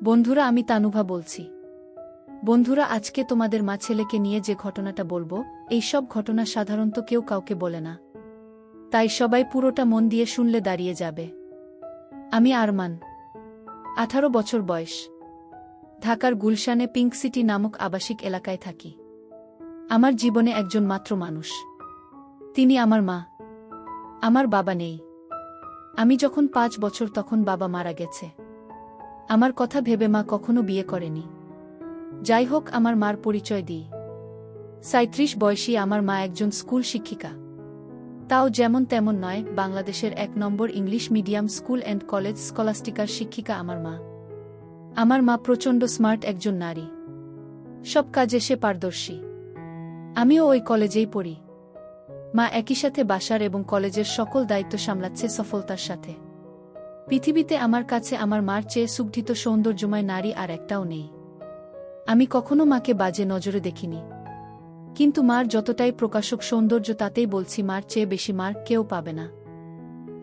বন্ধুরা, আমি তানুভা বলছি। বন্ধুরা, আজকে তোমাদের মা ছেলেকে নিয়ে যে ঘটনাটা বলবো, এই সব ঘটনা সাধারণত কেউ কাউকে বলে না। তাই সবাই পুরোটা মন দিয়ে শুনলে দাঁড়িয়ে যাবে। আমি আরমান, 18 বছর বয়স। ঢাকার গুলশানে পিঙ্ক সিটি নামক আবাসিক এলাকায় থাকি। আমার জীবনে একজন মাত্র মানুষ, তিনি আমার মা। আমার বাবা নেই। আমি যখন 5 বছর তখন বাবা মারা গেছে। আমার কথা ভেবে মা কখনো বিয়ে করেনি। যাই হোক, আমার মার পরিচয় দিই। 37 বয়সী আমার মা একজন স্কুল শিক্ষিকা। তাও যেমন তেমন নয়, বাংলাদেশের 1 নম্বর English medium school and college স্কলাস্টিকার শিক্ষিকা আমার মা। আমার মা প্রচণ্ড স্মার্ট একজন নারী। সব কাজে সে পারদর্শী। আমিও ওই কলেজেই পড়ি। মা একই সাথে বাসার এবং কলেজের সকল দায়িত্ব সামলাচ্ছে সফলতার সাথে। পৃথিবীতে আমার কাছে আমার মার চেয়ে সুগঠিত সৌন্দর্যময় নারী আর একটাও নেই। আমি কখনো মাকে বাজে নজরে দেখিনি। কিন্তু মার যতটাই প্রকাশক সৌন্দর্য, তাতেই বলছি মার চেয়ে বেশি মার কেউ পাবে না।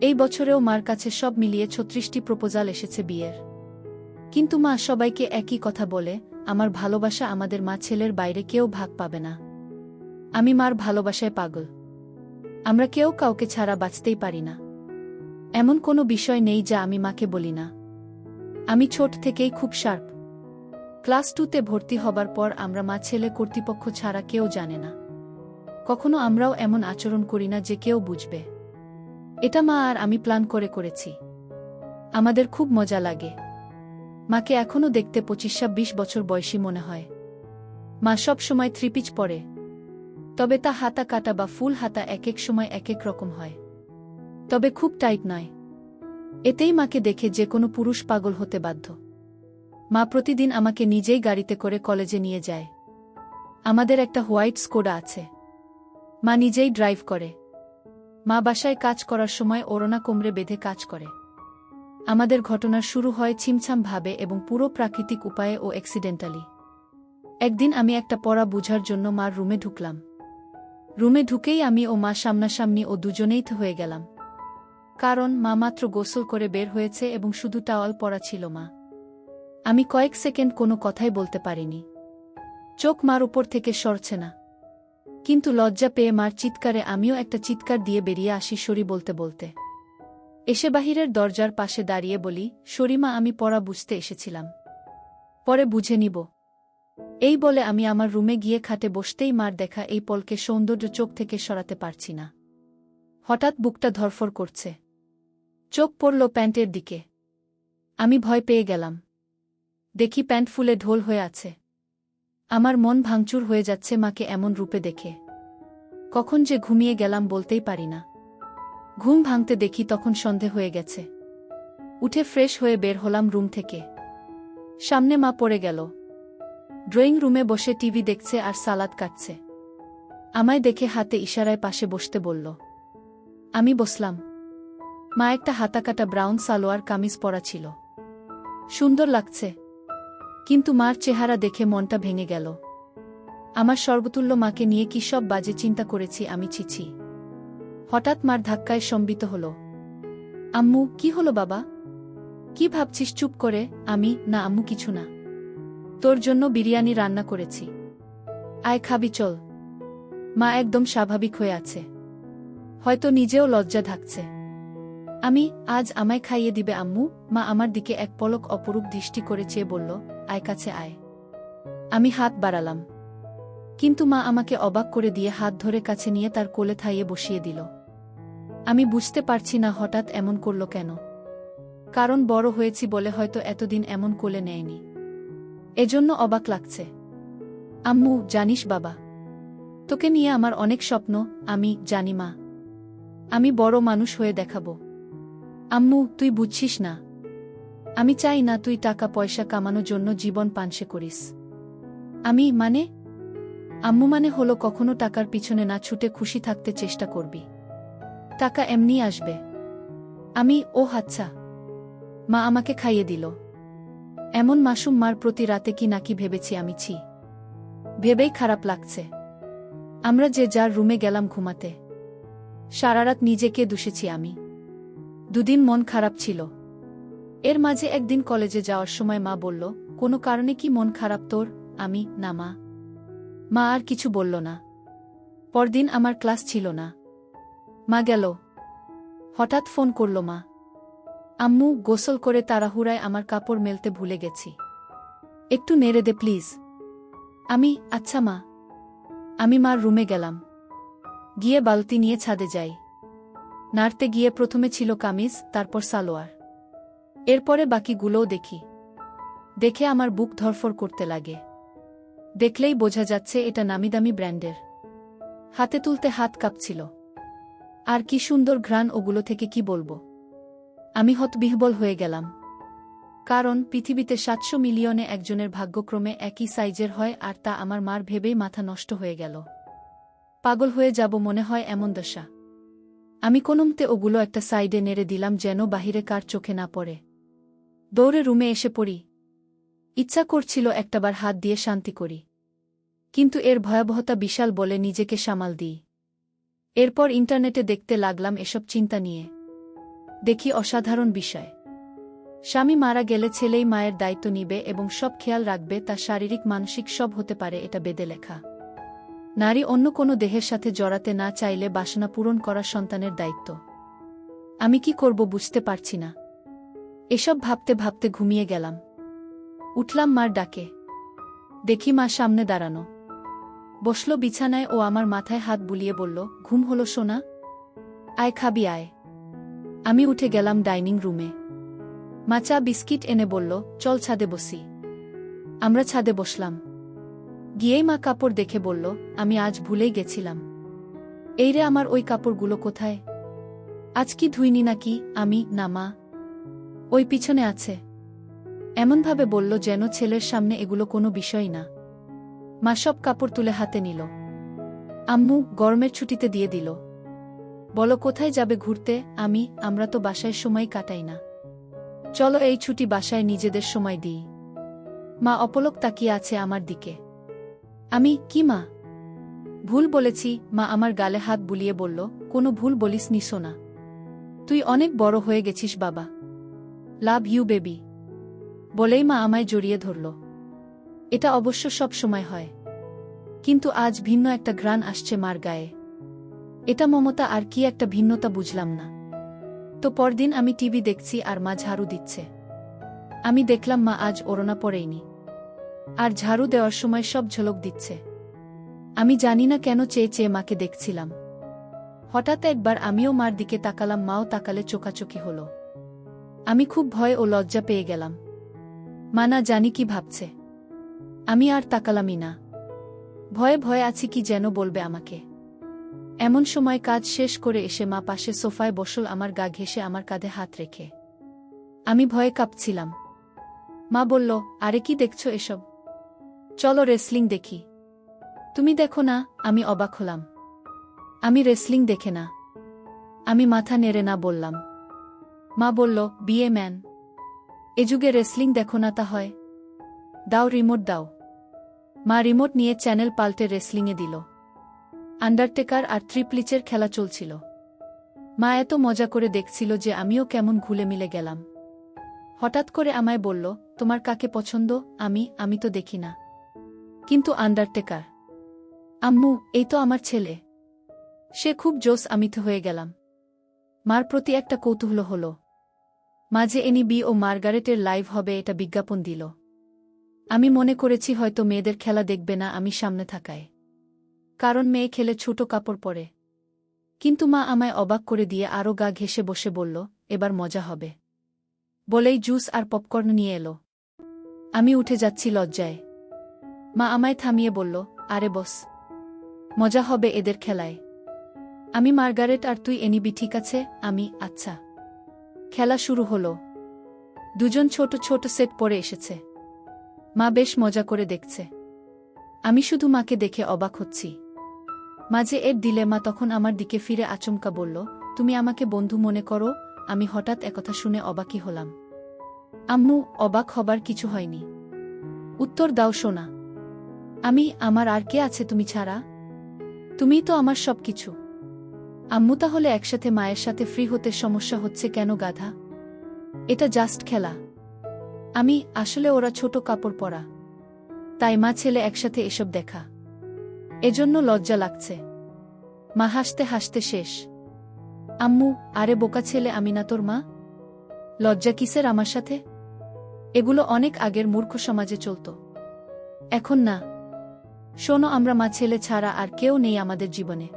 এই বছরেও মার কাছে সব মিলিয়ে 36টি প্রপোজাল এসেছে বিয়ের। কিন্তু মা সবাইকে একই কথা বলে, আমার ভালোবাসা আমাদের মা ছেলের বাইরে কেউ ভাগ পাবে না। আমি মার ভালোবাসায় পাগল। আমরা কেউ কাউকে ছাড়া বাঁচতেই পারি না। এমন কোনো বিষয় নেই যা আমি মাকে বলি না। আমি ছোট থেকেই খুব শার্প। ক্লাস 2তে ভর্তি হবার পর আমরা মা ছেলে কর্তৃপক্ষ ছাড়া কেউ জানে না। কখনো আমরাও এমন আচরণ করি না যে কেউ বুঝবে। এটা মা আর আমি প্ল্যান করে করেছি। আমাদের খুব মজা লাগে। মাকে এখনও দেখতে 25-26 বছর বয়সী মনে হয়। মা সব সময় 3 পিচ পরে। তবে তা হাতা কাটা বা ফুল হাতা এক এক সময় এক এক রকম হয়। তবে খুব টাইট নয়। এতেই মাকে দেখে যে কোনো পুরুষ পাগল হতে বাধ্য। মা প্রতিদিন আমাকে নিজেই গাড়িতে করে কলেজে নিয়ে যায়। আমাদের একটা হোয়াইট স্কোডা আছে। মা নিজেই ড্রাইভ করে। মা বাসায় কাজ করার সময় ওড়না কোমরে বেঁধে কাজ করে। আমাদের ঘটনার শুরু হয় ছিমছাম ভাবে এবং পুরো প্রাকৃতিক উপায়ে ও অ্যাক্সিডেন্টালি। একদিন আমি একটা পড়া বুঝার জন্য মার রুমে ঢুকলাম। রুমে ঢুকেই আমি ও মা সামনাসামনি ও দুজনেই হয়ে গেলাম। কারণ মা মাত্র গোসল করে বের হয়েছে এবং শুধু টাওয়াল পরা ছিল মা। আমি কয়েক সেকেন্ড কোনো কথাই বলতে পারিনি। চোখ মার উপর থেকে সরছে না। কিন্তু লজ্জা পেয়ে মার চিৎকারে আমিও একটা চিৎকার দিয়ে বেরিয়ে আসি সরি বলতে বলতে। এসে বাহিরের দরজার পাশে দাঁড়িয়ে বলি, সরি মা, আমি পড়া বুঝতে এসেছিলাম। পরে বুঝে নিব। এই বলে আমি আমার রুমে গিয়ে খাটে বসতেই মার দেখা এই পলকে সৌন্দর্য চোখ থেকে সরাতে পারছি না। হঠাৎ বুকটা ধরফর করছে। চোখ পড়ল প্যান্টের দিকে। আমি ভয় পেয়ে গেলাম। দেখি প্যান্ট ফুলে ঢোল হয়ে আছে। আমার মন ভাঙচুর হয়ে যাচ্ছে মাকে এমন রূপে দেখে। কখন যে ঘুমিয়ে গেলাম বলতেই পারি না। ঘুম ভাঙতে দেখি তখন সন্ধে হয়ে গেছে। উঠে ফ্রেশ হয়ে বের হলাম রুম থেকে। সামনে মা পড়ে গেল। ড্রয়িং রুমে বসে টিভি দেখছে আর সালাদ কাটছে। আমায় দেখে হাতে ইশারায় পাশে বসতে বলল। আমি বসলাম। মা একটা হাতাকাটা ব্রাউন সালোয়ার কামিজ পরা ছিল। সুন্দর লাগছে। কিন্তু মার চেহারা দেখে মনটা ভেঙে গেল। আমার সর্বতুল্য মাকে নিয়ে কি সব বাজে চিন্তা করেছি আমি, ছিছি। হঠাৎ মার ধাক্কায় সম্বিত হল। আম্মু, কি হলো বাবা? কি ভাবছিস চুপ করে? আমি, না আম্মু কিছু না। তোর জন্য বিরিয়ানি রান্না করেছি। আয় খাবি চল। মা একদম স্বাভাবিক হয়ে আছে। হয়তো নিজেও লজ্জা ঢাকছে। আমি, আজ আমায় খাইয়ে দিবে আম্মু? মা আমার দিকে এক পলক অপরূপ দৃষ্টি করে চেয়ে বলল, আয় কাছে আয়। আমি হাত বাড়ালাম। কিন্তু মা আমাকে অবাক করে দিয়ে হাত ধরে কাছে নিয়ে তার কোলে থাইয়ে বসিয়ে দিল। আমি বুঝতে পারছি না হঠাৎ এমন করল কেন। কারণ বড় হয়েছি বলে হয়তো এতদিন এমন কোলে নেয়নি। এজন্য অবাক লাগছে। আম্মু, জানিস বাবা, তোকে নিয়ে আমার অনেক স্বপ্ন। আমি জানি মা, আমি বড় মানুষ হয়ে দেখাবো। আম্মু, তুই বুঝছিস না। আমি চাই না তুই টাকা পয়সা কামানোর জন্য জীবন পানসে করিস। আমি মানে? আম্মু মানে হলো কখনো টাকার পিছনে না ছুটে খুশি থাকতে চেষ্টা করবি। টাকা এমনি আসবে। আমি, ও আচ্ছা। মা আমাকে খাইয়ে দিল। এমন মাসুম মার প্রতি রাতে কি নাকি ভেবেছি আমি, ছি। ভেবেই খারাপ লাগছে। আমরা যে যার রুমে গেলাম ঘুমাতে। সারারাত নিজেকে দুষেছি আমি। দুদিন মন খারাপ ছিল। এর মাঝে একদিন কলেজে যাওয়ার সময় মা বলল, কোনো কারণে কি মন খারাপ তোর? আমি, না মা। মা আর কিছু বলল না। পরদিন আমার ক্লাস ছিল না। মা গেল। হঠাৎ ফোন করল মা। আম্মু, গোসল করে তাড়াহুড়ায় আমার কাপড় মেলতে ভুলে গেছি, একটু নেড়ে দে প্লিজ। আমি, আচ্ছা মা। আমি মার রুমে গেলাম। গিয়ে বালতি নিয়ে ছাদে যাই। নাড়তে গিয়ে প্রথমে ছিল কামিজ, তারপর সালোয়ার, এরপরে বাকিগুলোও দেখি। দেখে আমার বুক ধরফর করতে লাগে। দেখলেই বোঝা যাচ্ছে এটা নামিদামি ব্র্যান্ডের। হাতে তুলতে হাত কাঁপছিল। আর কি সুন্দর ঘ্রাণ ওগুলো থেকে, কি বলবো। আমি হতবিহ্বল হয়ে গেলাম। কারণ পৃথিবীতে ৭০০ মিলিয়নে একজনের ভাগ্যক্রমে একই সাইজের হয়, আর তা আমার মার ভেবেই মাথা নষ্ট হয়ে গেল। পাগল হয়ে যাব মনে হয়, এমন দশা। আমি কোনোমতে ওগুলো একটা সাইডে নেড়ে দিলাম যেন বাহিরে কার চোখে না পড়ে। দৌড়ে রুমে এসে পড়ি। ইচ্ছা করছিল একটাবার হাত দিয়ে শান্তি করি, কিন্তু এর ভয়াবহতা বিশাল বলে নিজেকে সামাল দিই। এরপর ইন্টারনেটে দেখতে লাগলাম এসব চিন্তা নিয়ে। দেখি অসাধারণ বিষয়। স্বামী মারা গেলে ছেলেই মায়ের দায়িত্ব নিবে এবং সব খেয়াল রাখবে, তা শারীরিক মানসিক সব হতে পারে, এটা বেদে লেখা। নারী অন্য কোনো দেহের সাথে জড়াতে না চাইলে বাসনা পূরণ করা সন্তানের দায়িত্ব। আমি কি করব বুঝতে পারছি না। এসব ভাবতে ভাবতে ঘুমিয়ে গেলাম। উঠলাম মার ডাকে। দেখি মা সামনে দাঁড়ানো। বসল বিছানায় ও আমার মাথায় হাত বুলিয়ে বলল, ঘুম হলো সোনা? আয় খাবি আয়। আমি উঠে গেলাম ডাইনিং রুমে। মা চা বিস্কিট এনে বলল, চল ছাদে বসি। আমরা ছাদে বসলাম। গিয়েই মা কাপড় দেখে বলল, আমি আজ ভুলেই গেছিলাম। এই রে আমার ওই কাপড়গুলো কোথায়? আজ কি ধুইনি নাকি? আমি, না মা, ওই পিছনে আছে। এমনভাবে বলল যেন ছেলের সামনে এগুলো কোনো বিষয় না। মা সব কাপড় তুলে হাতে নিল। আম্মু, গরমের ছুটিতে দিয়ে দিল। বলো কোথায় যাবে ঘুরতে? আমি, আমরা তো বাসায় সময় কাটাই না। চলো এই ছুটি বাসায় নিজেদের সময় দিই। মা অপলক তাকিয়ে আছে আমার দিকে। আমি, কি মা? ভুল বলেছি। মা আমার গালে হাত বুলিয়ে বলল, কোনো ভুল বলিসনি সোনা। তুই অনেক বড় হয়ে গেছিস বাবা। Love you baby. বলেই মা আমায় জড়িয়ে ধরল। এটা অবশ্য সব সময় হয়, কিন্তু আজ ভিন্ন একটা ঘ্রাণ আসছে মার গায়ে। এটা মমতা আর কি একটা ভিন্নতা বুঝলাম না। তো পরদিন আমি টিভি দেখছি আর মা ঝাড়ু দিচ্ছে। আমি দেখলাম মা আজ ওড়না পরেইনি, আর ঝাড়ু দেওয়ার সময় সব ঝলক দিচ্ছে। আমি জানি না কেন চেয়ে চেয়ে মাকে দেখছিলাম। হঠাৎ একবার আমিও মার দিকে তাকালাম, মাও তাকালে, চোখাচোখি হল। আমি খুব ভয় ও লজ্জা পেয়ে গেলাম। মা না জানি কি ভাবছে। আমি আর তাকালামই না। ভয়ে ভয়ে আছি, কি যেন বলবে আমাকে। এমন সময় কাজ শেষ করে এসে মা পাশে সোফায় বসল, আমার গা ঘেঁষে আমার কাঁধে হাত রেখে। আমি ভয়ে কাঁপছিলাম। মা বলল, আরে কি দেখছো এসব? চলো রেসলিং দেখি। তুমি দেখো না? আমি অবাক হলাম। আমি রেসলিং দেখে না। আমি মাথা নেড়ে না বললাম। মা বলল, বিয়ে ম্যান, এ যুগে রেসলিং দেখো না তা হয়? দাও রিমোট দাও। মা রিমোট নিয়ে চ্যানেল পাল্টে রেসলিংয়ে দিল। আন্ডারটেকার আর ট্রিপলিচের খেলা চলছিল। মা এত মজা করে দেখছিল যে আমিও কেমন ঘুলে মিলে গেলাম। হঠাৎ করে আমায় বলল, তোমার কাকে পছন্দ? আমি তো দেখি না। কিন্তু আন্ডারটেকার। আম্মু, এই তো আমার ছেলে। সে খুব জোস। আমি তো হয়ে গেলাম। মার প্রতি একটা কৌতূহল হল। মাঝে এনবি ও মার্গারেটের লাইভ হবে এটা বিজ্ঞাপন দিল। আমি মনে করেছি হয়তো মেয়েদের খেলা দেখবে না আমি সামনে থাকায়, কারণ মেয়ে খেলে ছোট কাপড় পরে। কিন্তু মা আমায় অবাক করে দিয়ে আরও গা ঘেঁষে বসে বলল, এবার মজা হবে। বলেই জুস আর পপকর্ন নিয়ে এলো। আমি উঠে যাচ্ছি লজ্জায়। মা আমায় থামিয়ে বলল, আরে বস, মজা হবে এদের খেলায়। আমি মার্গারেট আর তুই এনিবি, ঠিক আছে? আমি, আচ্ছা। খেলা শুরু হলো। দুজন ছোট ছোট সেট পরে এসেছে। মা বেশ মজা করে দেখছে। আমি শুধু মাকে দেখে অবাক হচ্ছি। মাঝে এর দিলে মা তখন আমার দিকে ফিরে আচমকা বলল, তুমি আমাকে বন্ধু মনে করো? আমি হঠাৎ একথা শুনে অবাকই হলাম। আম্মু, অবাক হবার কিছু হয়নি। উত্তর দাও সোনা। আমি, আমার আর কে আছে তুমি ছাড়া? তুমিই তো আমার সব কিছু। আম্মু, তাহলে একসাথে মায়ের সাথে ফ্রি হতে সমস্যা হচ্ছে কেন গাধা? এটা জাস্ট খেলা। আসলে ওরা ছোট কাপড় পরা, তাই মা ছেলে একসাথে এসব দেখা, এজন্য লজ্জা লাগছে। মা হাসতে হাসতে শেষ। আম্মু, আরে বোকা ছেলে, আমি না তোর মা? লজ্জা কিসের আমার সাথে? এগুলো অনেক আগের মূর্খ সমাজে চলত, এখন না। শোনো, আমরা মা ছেলে ছাড়া আর কেউ নেই আমাদের জীবনে।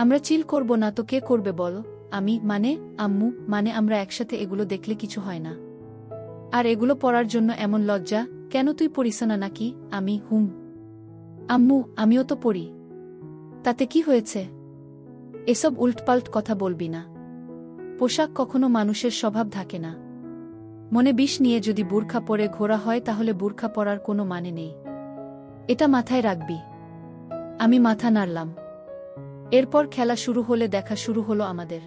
আমরা চিল করব না তো কে করবে বলো? আম্মু, আমরা একসাথে এগুলো দেখলে কিছু হয় না। আর এগুলো পড়ার জন্য এমন লজ্জা কেন? তুই পড়িস না নাকি? আম্মু, আমিও তো পড়ি, তাতে কি হয়েছে? এসব উল্টপাল্ট কথা বলবি না। পোশাক কখনো মানুষের স্বভাব থাকে না। মনে বিষ নিয়ে যদি বুরখা পরে ঘোরা হয় তাহলে বুরখা পরার কোনো মানে নেই, এটা মাথায় রাখবি। আমি মাথা নাড়লাম। এরপর খেলা শুরু হলে দেখা শুরু হলো আমাদের।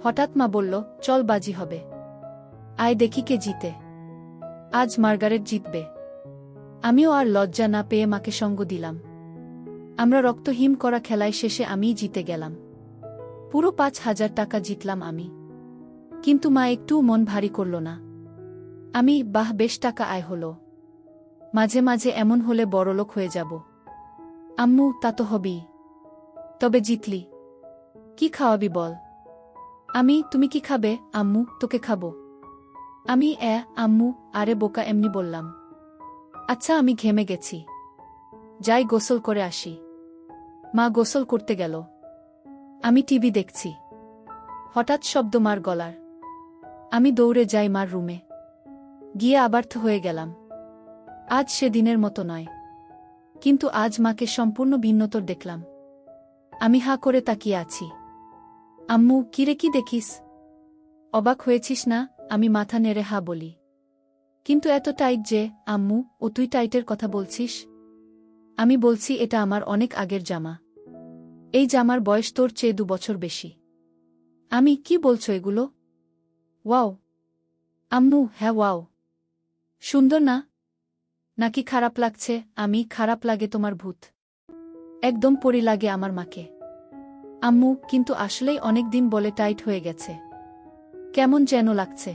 হঠাৎ মা বলল, চল বাজি হবে, আয় দেখি কে জিতে। আজ মার্গারেট জিতবে। আমিও আর লজ্জা না পেয়ে মাকে সঙ্গ দিলাম। আমরা রক্তহীন করা খেলায় শেষে আমিই জিতে গেলাম। পুরো 5,000 টাকা জিতলাম আমি। কিন্তু মা একটুও মন ভারী করল না। বাহ, বেশ টাকা আয় হলো, মাঝে মাঝে এমন হলে বড়লোক হয়ে যাব। আম্মু, তা তো হবেই। তবে জিতলি, কি খাওয়াবি বল? তুমি কি খাবে? আম্মু, তোকে খাবো। আম্মু, আরে বোকা, এমনি বললাম। আচ্ছা, আমি ঘেমে গেছি, যাই গোসল করে আসি। মা গোসল করতে গেল। আমি টিভি দেখছি। হঠাৎ শব্দ মার গলার। আমি দৌড়ে যাই মার রুমে। গিয়ে আবার্থ হয়ে গেলাম। আজ সে দিনের মতো নয়, কিন্তু আজ মাকে সম্পূর্ণ ভিন্নতর দেখলাম। আমি হা করে তাকিয়ে আছি। আম্মু, কিরে, কি দেখিস? অবাক হয়েছিস না? আমি মাথা নেড়ে হা বলি। কিন্তু এত টাইট যে? আম্মু, ও তুই টাইটের কথা বলছিস? আমি বলছি, এটা আমার অনেক আগের জামা। এই জামার বয়স তোর চেয়ে 2 বছর বেশি। কি বলছো এগুলো? ওয়াও আম্মু, হ্যাঁ ওয়াও। সুন্দর না? নাকি খারাপ লাগছে? খারাপ লাগে তোমার ভূত। একদম পরি লাগে আমার মাকে। আম্মু, কিন্তু আসলেই অনেক দিন বলে টাইট হয়ে গেছে, কেমন যেন লাগছে।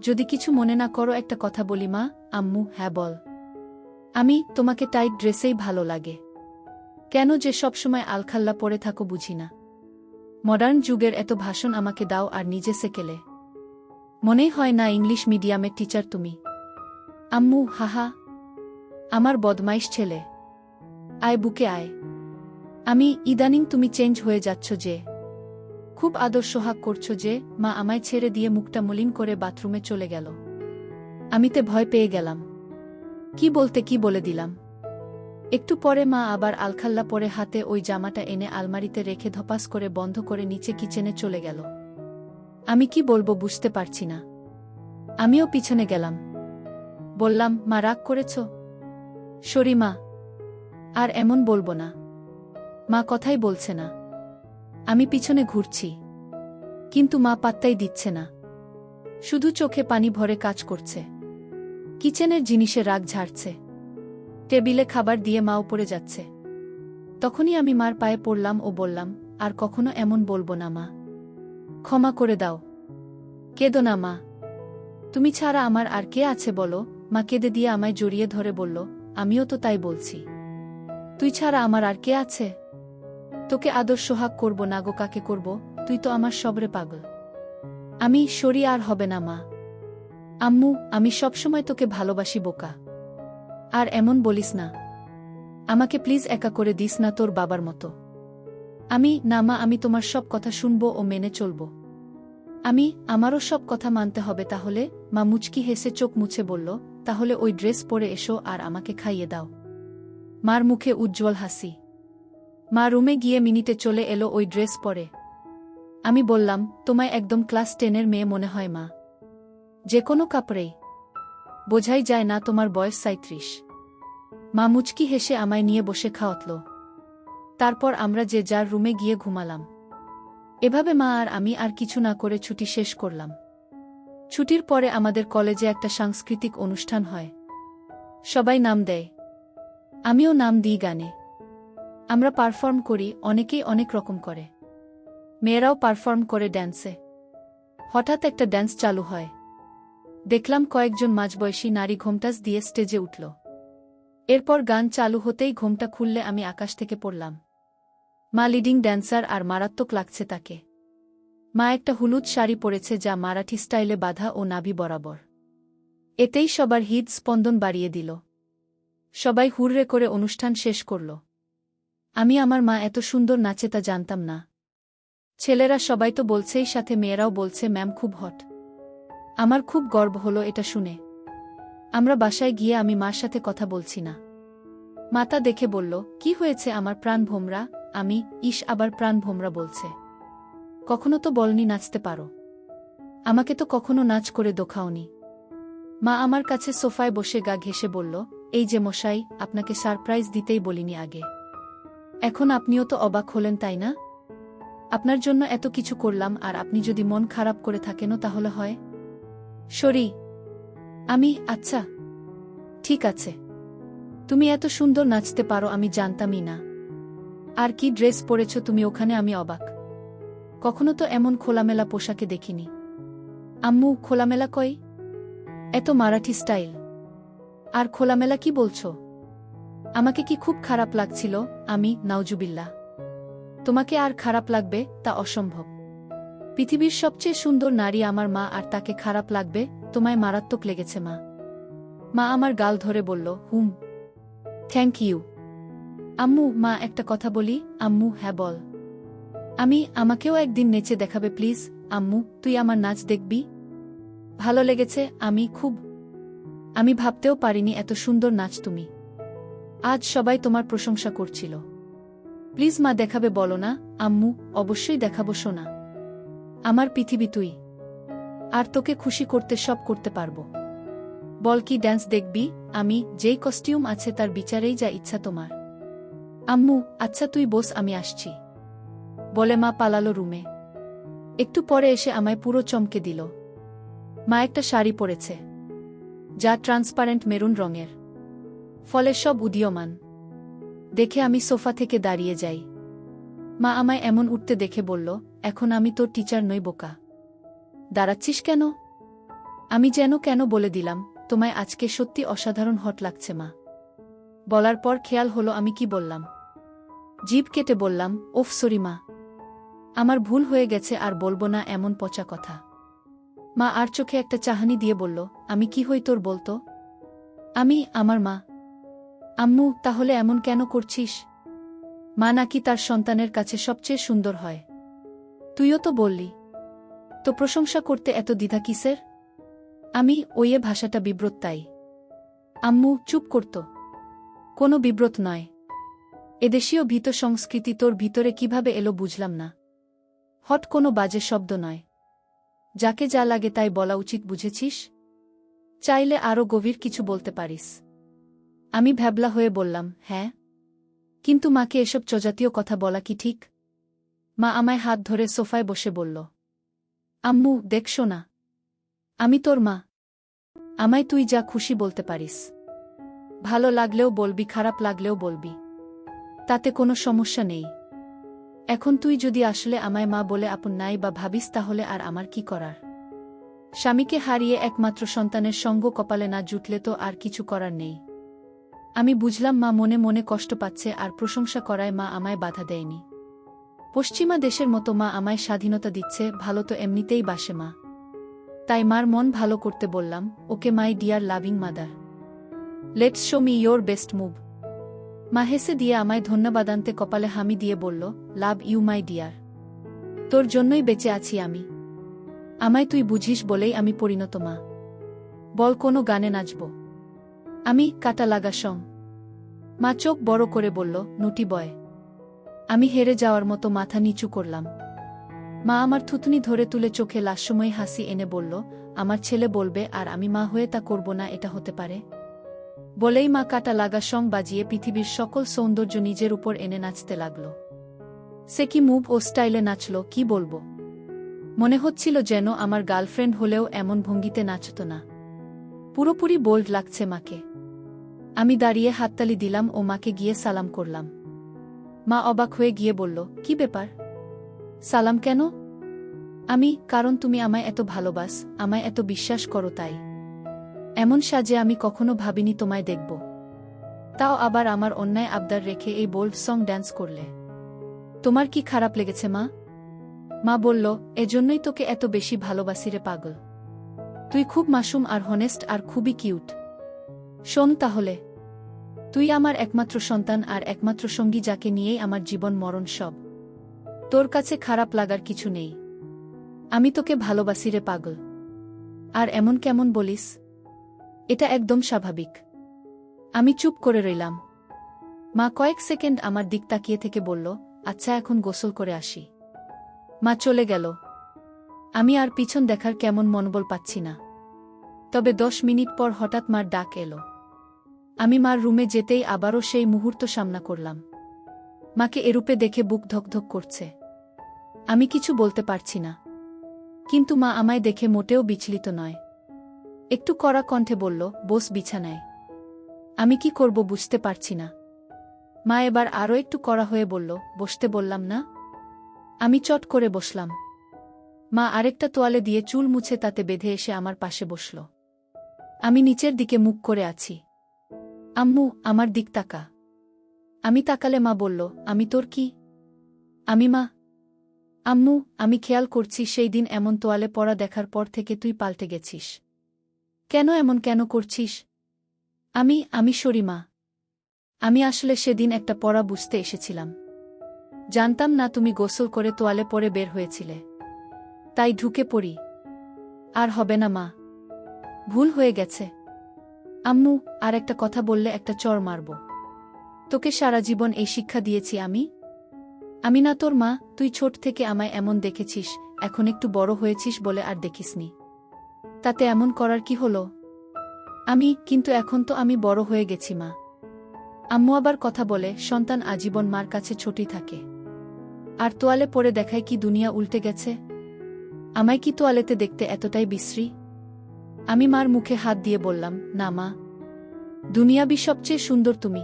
যদি কিছু মনে না করো একটা কথা বলি মা? আম্মু, হ্যাঁ বল। তোমাকে টাইট ড্রেসেই ভালো লাগে, কেন যে সবসময় আলখাল্লা পরে থাকো বুঝি না। মডার্ন যুগের এত ভাষণ আমাকে দাও আর নিজে সেকেলে। মনেই হয় না ইংলিশ মিডিয়ামের টিচার তুমি। আম্মু, হাহা, আমার বদমাইশ ছেলে, আয় বুকে আয়। ইদানিং তুমি চেঞ্জ হয়ে যাচ্ছ যে, খুব আদর সোহাগ করছো যে। মা আমায় ছেড়ে দিয়ে মুখটা মলিন করে বাথরুমে চলে গেল। আমিতে ভয় পেয়ে গেলাম। কি বলতে কি বলে দিলাম। একটু পরে মা আবার আলখাল্লা পরে হাতে ওই জামাটা এনে আলমারিতে রেখে ধপাস করে বন্ধ করে নিচে কিচেনে চলে গেল। আমি কি বলবো বুঝতে পারছি না। আমিও পিছনে গেলাম। বললাম, মা রাগ করেছ? সরি মা, আর এমন বলবো না। মা কথাই বলছে না। আমি পিছনে ঘুরছি, কিন্তু মা পাত্তাই দিচ্ছে না, শুধু চোখে পানি ভরে কাজ করছে। কিচেনের জিনিসে রাগ ঝাড়ছে। টেবিলে খাবার দিয়ে মা উপরে যাচ্ছে। তখনই আমি মার পায়ে পড়লাম ও বললাম, আর কখনো এমন বলবো না মা, ক্ষমা করে দাও। কেঁদো না মা, তুমি ছাড়া আমার আর কে আছে বলো? মা কেঁদে দিয়ে আমায় জড়িয়ে ধরে বলল, আমিও তো তাই বলছি, তুই ছাড়া আমার আর কে আছে? তোকে আদর সোহাগ করব না গো কাকে করব? তুই তো আমার সবরে পাগল। সরি, আর হবে না মা। আম্মু, আমি সবসময় তোকে ভালোবাসি বোকা, আর এমন বলিস না। আমাকে প্লিজ একা করে দিস না তোর বাবার মতো। না মা, আমি তোমার সব কথা শুনবো ও মেনে চলব। আমারও সব কথা মানতে হবে তাহলে? মা মুচকি হেসে চোখ মুছে বলল, তাহলে ওই ড্রেস পরে এসো আর আমাকে খাইয়ে দাও। মার মুখে উজ্জ্বল হাসি। মা রুমে গিয়ে মিনিটে চলে এলো ওই ড্রেস পরে। আমি বললাম, তোমায় একদম ক্লাস 10-এর মেয়ে মনে হয় মা, যে কোনো কাপড়েই বোঝাই যায় না তোমার বয়স 37। মা মুচকি হেসে আমায় নিয়ে বসে খাওয়াতল। তারপর আমরা যে যার রুমে গিয়ে ঘুমালাম। এভাবে মা আর আমি আর কিছু না করে ছুটি শেষ করলাম। ছুটির পরে আমাদের কলেজে একটা সাংস্কৃতিক অনুষ্ঠান হয়। সবাই নাম দেয়, আমিও নাম দিই গানে। আমরা পারফর্ম করি, অনেকেই অনেক রকম করে। মেয়েরাও পারফর্ম করে ড্যান্সে। হঠাৎ একটা ড্যান্স চালু হয়। দেখলাম কয়েকজন মাঝবয়সী নারী ঘোমটাস দিয়ে স্টেজে উঠল। এরপর গান চালু হতেই ঘোমটা খুললে আমি আকাশ থেকে পড়লাম। মা লিডিং ড্যান্সার আর মারাত্মক লাগছে তাকে। মা একটা হলুদ শাড়ি পরেছে যা মারাঠি স্টাইলে বাঁধা ও নাভি বরাবর। এতেই সবার হৃদ স্পন্দন বাড়িয়ে দিল। সবাই হুররে করে অনুষ্ঠান শেষ করল। আমি আমার মা এত সুন্দর নাচে তা জানতাম না। ছেলেরা সবাই তো বলছেই, সাথে মেয়েরাও বলছে ম্যাম খুব হট। আমার খুব গর্ব হলো এটা শুনে। আমরা বাসায় গিয়ে আমি মার সাথে কথা বলছি না। মাতা দেখে বলল, কি হয়েছে আমার প্রাণ ভোমরা? আমি, ইস, আবার প্রাণ ভোমরা বলছে। কখনো তো বলনি নাচতে পারো। আমাকে তো কখনো নাচ করে দেখাওনি। মা আমার কাছে সোফায় বসে গা ঘেঁষে বলল, এই যে মশাই, আপনাকে সারপ্রাইজ দিতেই বলিনি আগে। এখন আপনিও তো অবাক হলেন, তাই না? আপনার জন্য এত কিছু করলাম, আর আপনি যদি মন খারাপ করে থাকেনও তাহলে হয়। সরি। আমি, আচ্ছা ঠিক আছে। তুমি এত সুন্দর নাচতে পারো আমি জানতামই না। আর কি ড্রেস পরেছ তুমি ওখানে, আমি অবাক। কখনো তো এমন খোলামেলা পোশাকে দেখিনি। আম্মু, খোলামেলা কই? এত মারাঠি স্টাইল। আর খোলামেলা কি বলছো? আমাকে কি খুব খারাপ লাগছিল? আমি, নাউজুবিল্লাহ। তোমাকে আর খারাপ লাগবে তা অসম্ভব। পৃথিবীর সবচেয়ে সুন্দর নারী আমার মা, আর তাকে খারাপ লাগবে? তোমায় মারাত্মক লেগেছে মা। মা আমার গাল ধরে বলল, হুম, থ্যাংক ইউ। আম্মু, মা একটা কথা বলি? আম্মু, হ্যাঁ বল। আমাকেও একদিন নেচে দেখাবে প্লিজ? আম্মু, তুই আমার নাচ দেখবি? ভালো লেগেছে, আমি ভাবতেও পারিনি এত সুন্দর নাচ তুমি। আজ সবাই তোমার প্রশংসা করছিল। প্লিজ মা, দেখাবে বলো না? আম্মু, অবশ্যই দেখাবো সোনা। আমার পৃথিবী তুই। আর তোকে খুশি করতে সব করতে পারবো। বল কি ড্যান্স দেখবি? আমি, যেই কস্টিউম আছে তার বিচারেই যা ইচ্ছা তোমার। আম্মু, আচ্ছা তুই বস, আমি আসছি। বলে মা পালালো রুমে। একটু পরে এসে আমায় পুরো চমকে দিল। মা একটা শাড়ি পরেছে, যা ট্রান্সপারেন্ট মেরুন রঙের, ফলে সব উদীয়মান। দেখে আমি সোফা থেকে দাঁড়িয়ে যাই। মা আমায় এমন উঠতে দেখে বলল, এখন আমি তোর টিচার নই বোকা। দাঁড়াচ্ছিস কেন? আমি যেন কেন বলে দিলাম, তোমায় আজকে সত্যি অসাধারণ হট লাগছে মা। বলার পর খেয়াল হলো আমি কি বললাম। জিভ কেটে বললাম, ওফ সরি মা, আমার ভুল হয়ে গেছে, আর বলবো না এমন পচা কথা। মা আর চোখে একটা চাহনি দিয়ে বলল, আমি কি হই তোর বলতো? আমি, আমার মা। আম্মু, তাহলে এমন কেন করছিস? মা নাকি তার সন্তানের কাছে সবচেয়ে সুন্দর হয়। তুইও তো বললি। তো প্রশংসা করতে এত দ্বিধা কিসের? আমি, ওইয়ে ভাষাটা বিব্রত তাই। আম্মু, চুপ করত। কোনো বিব্রত নয়। এদেশীয় ভীত সংস্কৃতি তোর ভিতরে কিভাবে এলো বুঝলাম না। হট কোনো বাজে শব্দ নয়। যাকে যা লাগে তাই বলা উচিত, বুঝেছিস? চাইলে আরও গভীর কিছু বলতে পারিস। আমি ভ্যাবলা হয়ে বললাম, হ্যাঁ, কিন্তু মাকে এসব চজাতীয় কথা বলা কি ঠিক? মা আমায় হাত ধরে সোফায় বসে বলল, আম্মু, দেখছো না, আমি তোর মা। আমায় তুই যা খুশি বলতে পারিস। ভালো লাগলেও বলবি, খারাপ লাগলেও বলবি। তাতে কোনো সমস্যা নেই। এখন তুই যদি আসলে আমায় মা বলে আপন নাই বা ভাবিস, তাহলে আর আমার কি করার? স্বামীকে হারিয়ে একমাত্র সন্তানের সঙ্গ কপালে না জুটলে তো আর কিছু করার নেই। আমি বুঝলাম মা মনে মনে কষ্ট পাচ্ছে, আর প্রশংসা করায় মা আমায় বাধা দেয়নি। পশ্চিমা দেশের মতো মা আমায় স্বাধীনতা দিচ্ছে, ভালো তো এমনিতেই বাসে মা। তাই মার মন ভালো করতে বললাম, okay my dear loving mother, let's show me your best move. মা হেসে দিয়ে আমায় ধন্যবাদান্তে কপালে হামি দিয়ে বলল, লাভ ইউ মাই ডিয়ার। তোর জন্যই বেঁচে আছি আমি। আমায় তুই বুঝিস বলেই আমি পরিণত মা। বল কোনো গানে নাচব? আমি, কাটা লাগা সং। মা চোখ বড় করে বলল, নুটি বয়। আমি হেরে যাওয়ার মতো মাথা নিচু করলাম। মা আমার থুতনি ধরে তুলে চোখে লাস্যময়ী হাসি এনে বলল, আমার ছেলে বলবে আর আমি মা হয়ে তা করব না, এটা হতে পারে? বলেই মা কাটা লাগা সং বাজিয়ে পৃথিবীর সকল সৌন্দর্য নিজের উপর এনে নাচতে লাগল। সে কি মুভ ও স্টাইলে নাচল, কি বলবো। মনে হচ্ছিল যেন আমার গার্লফ্রেন্ড হলেও এমন ভঙ্গিতে নাচত না। পুরোপুরি বোল্ড লাগছে মাকে। আমি দাঁড়িয়ে হাততালি দিলাম ও মাকে গিয়ে সালাম করলাম। মা অবাক হয়ে গিয়ে বলল, কি ব্যাপার? সালাম কেন? আমি, কারণ তুমি আমায় এত ভালোবাস, আমায় এত বিশ্বাস করো তাই। এমন সাজে আমি কখনো ভাবিনি তোমায় দেখব। তাও আবার আমার অন্যায় আবদার রেখে এই বোল্ড সং ড্যান্স করলে। তোমার কি খারাপ লেগেছে মা? মা বলল, এজন্যই তোকে এত বেশি ভালোবাসি রে পাগল। তুই খুব মাসুম আর হনেস্ট আর খুবই কিউট। শোন তাহলে, তুই আমার একমাত্র সন্তান আর একমাত্র সঙ্গী, যাকে নিয়েই আমার জীবন মরণ সব। তোর কাছে খারাপ লাগার কিছু নেই। আমি তোকে ভালোবাসি রে পাগল। আর এমন কেমন বলিস? এটা একদম স্বাভাবিক। আমি চুপ করে রইলাম। মা কয়েক সেকেন্ড আমার দিক তাকিয়ে থেকে বলল, আচ্ছা এখন গোসল করে আসি। মা চলে গেল। আমি আর পিছন দেখার কেমন মনোবল পাচ্ছি না। তবে 10 মিনিট পর হঠাৎ মার ডাক এলো। আমি মার রুমে যেতেই আবারও সেই মুহূর্ত সামনা করলাম। মাকে এরূপে দেখে বুক ধকধক করছে। আমি কিছু বলতে পারছি না। কিন্তু মা আমায় দেখে মোটেও বিচলিত নয়। একটু কড়া কণ্ঠে বলল, বস বিছানায়। আমি কি করব বুঝতে পারছি না। মা এবার আরও একটু কড়া হয়ে বলল, বসতে বললাম না? আমি চট করে বসলাম। মা আরেকটা তোয়ালে দিয়ে চুল মুছে তাতে বেঁধে এসে আমার পাশে বসল। আমি নিচের দিকে মুখ করে আছি। আম্মু, আমার দিক তাকা। আমি তাকালে মা বলল, আমি তোর কি? আমি মা। আম্মু, আমি খেয়াল করছি সেই দিন এমন তোয়ালে পরা দেখার পর থেকে তুই পাল্টে গেছিস। কেন এমন কেন করছিস? আমি সরি মা। আমি আসলে সেদিন একটা পড়া বুঝতে এসেছিলাম। জানতাম না তুমি গোসল করে তোয়ালে পরে বের হয়েছিলে। তাই ঢুকে পড়ি। আর হবে না মা। ভুল হয়ে গেছে। আম্মু, আর একটা কথা বললে একটা চড় মারব। তোকে সারা জীবন এই শিক্ষা দিয়েছি আমি? আমি না তোর মা? তুই ছোট থেকে আমায় এমন দেখেছিস, এখন একটু বড় হয়েছিস বলে আর দেখিসনি। তাতে এমন করার কি হলো? কিন্তু এখন তো আমি বড় হয়ে গেছি মা। আম্মু আবার কথা বলে, সন্তান আজীবন মার কাছে ছোটই থাকে। আর তোয়ালে পরে দেখায় কি দুনিয়া উল্টে গেছে? আমায় কি তোয়ালেতে দেখতে এতটাই বিশ্রী? আমি মার মুখে হাত দিয়ে বললাম, না মা। দুনিয়াবি সবচেয়ে সুন্দর তুমি,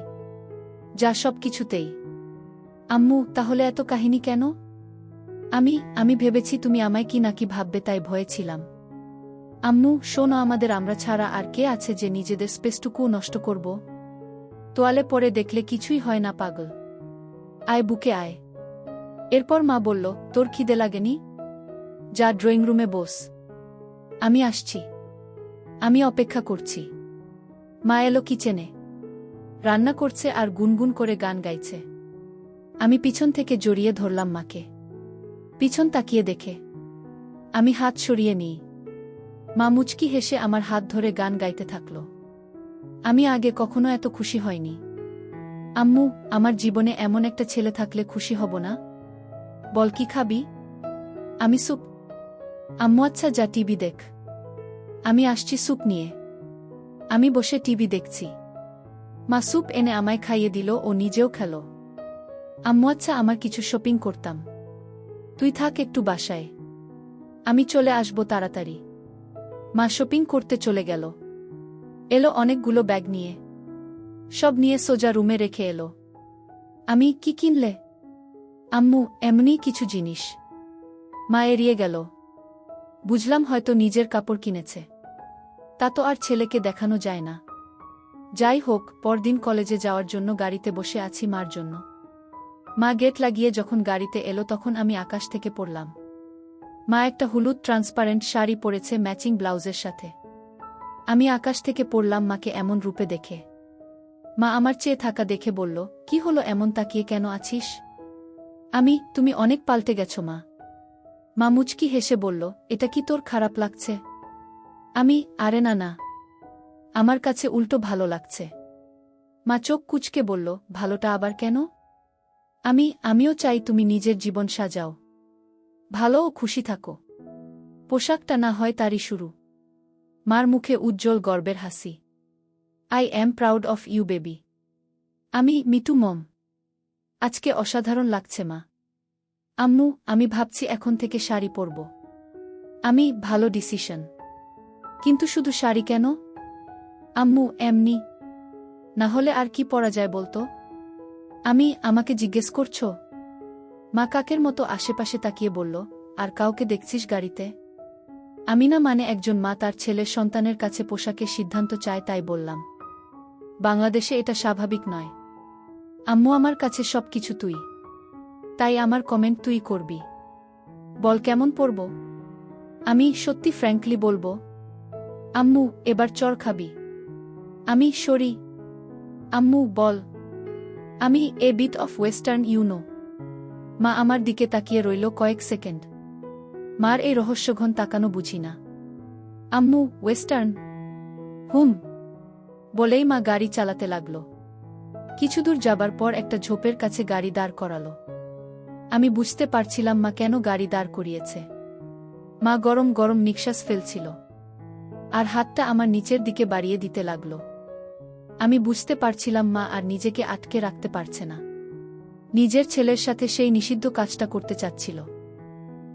যা সব কিছুতেই। আম্মু, তাহলে এত কাহিনী কেন? আমি ভেবেছি তুমি আমায় কি নাকি ভাববে, তাই ভয়ে ছিলাম। আম্মু শোনো, আমাদের আমরা ছাড়া আর কে আছে যে নিজেদের স্পেসটুকুও নষ্ট করব? তোয়ালে পরে দেখলে কিছুই হয় না পাগল। আয় বুকে আয়। এরপর মা বলল, তোর খিদে লাগেনি? যা ড্রয়িং রুমে বস। আমি আসছি। আমি অপেক্ষা করছি। মা এলো কিচেনে। রান্না করছে আর গুনগুন করে গান গাইছে। আমি পিছন থেকে জড়িয়ে ধরলাম মাকে। পিছন তাকিয়ে দেখে আমি হাত সরিয়ে নিই। মা মুচকি হেসে আমার হাত ধরে গান গাইতে থাকল। আমি আগে কখনো এত খুশি হয়নি। আম্মু, আমার জীবনে এমন একটা ছেলে থাকলে খুশি হব না? বল কি খাবি? আমি স্যুপ। আম্মু আচ্ছা যা টিভি দেখ। আমি আসছি স্যুপ নিয়ে। আমি বসে টিভি দেখছি। মা স্যুপ এনে আমায় খাইয়ে দিল ও নিজেও খেল। আম্মু আচ্ছা আমার কিছু শপিং করতাম। তুই থাক একটু বাসায়। আমি চলে আসব তাড়াতাড়ি। মা শপিং করতে চলে গেল। এলো অনেকগুলো ব্যাগ নিয়ে। সব নিয়ে সোজা রুমে রেখে এলো। আমি কি কিনলে? আম্মু এমনি কিছু জিনিস। মা এড়িয়ে গেল। বুঝলাম হয়তো নিজের কাপড় কিনেছে। তা তো আর ছেলেকে দেখানো যায় না। যাই হোক, পরদিন কলেজে যাওয়ার জন্য গাড়িতে বসে আছি মার জন্য। মা গেট লাগিয়ে যখন গাড়িতে এলো তখন আমি আকাশ থেকে পড়লাম। মা একটা হলুদ ট্রান্সপারেন্ট শাড়ি পরেছে ম্যাচিং ব্লাউজের সাথে। আমি আকাশ থেকে পড়লাম মাকে এমন রূপে দেখে। মা আমার চেয়ে থাকা দেখে বলল, কি হলো এমন তাকিয়ে কেন আছিস? তুমি অনেক পাল্টে গেছো মা। মা মুচকি হেসে বলল, এটা কি তোর খারাপ লাগছে? আরে না না, আমার কাছে উল্টো ভালো লাগছে। মা চোখ কুঁচকে বলল, ভালোটা আবার কেন? আমিও চাই তুমি নিজের জীবন সাজাও, ভালো ও খুশি থাকো। পোশাকটা না হয় তারই শুরু। মার মুখে উজ্জ্বল গর্বের হাসি। I am proud of you baby. Me too mom. আজকে অসাধারণ লাগছে মা। আম্মু, আমি ভাবছি এখন থেকে শাড়ি পরব। ভালো ডিসিশন। কিন্তু শুধু শাড়ি কেন? আম্মু এমনি। না হলে আর কি পরা যায় বলতো? আমাকে জিজ্ঞেস করছো? মা কাকের মতো আশেপাশে তাকিয়ে বলল, আর কাউকে দেখছিস গাড়িতে? আমিনা মানে একজন মা তার ছেলের সন্তানের কাছে পোশাকের সিদ্ধান্ত চায়, তাই বললাম। বাংলাদেশে এটা স্বাভাবিক নয়। আম্মু, আমার কাছে সবকিছু তুই। তাই আমার কমেন্ট তুই করবি। বল কেমন পড়ব? আমি সত্যি ফ্র্যাঙ্কলি বলবো। আম্মু, এবার চর খাবি? আমি সরি। আম্মু, বল। আমি a bit of western you know. মা আমার দিকে তাকিয়ে রইল কয়েক সেকেন্ড। মার এই রহস্যঘন তাকানো বুঝি না। আম্মু, ওয়েস্টার্ন? হুম। বলেই মা গাড়ি চালাতে লাগল। কিছুদূর যাবার পর একটা ঝোপের কাছে গাড়ি দাঁড় করালো। আমি বুঝতে পারছিলাম মা কেন গাড়ি দাঁড় করিয়েছে। মা গরম গরম নিঃশ্বাস ফেলছিল আর হাতটা আমার নিচের দিকে বাড়িয়ে দিতে লাগল। আমি বুঝতে পারছিলাম মা আর নিজেকে আটকে রাখতে পারছে না। নিজের ছেলের সাথে সেই নিষিদ্ধ কাজটা করতে চাচ্ছিল।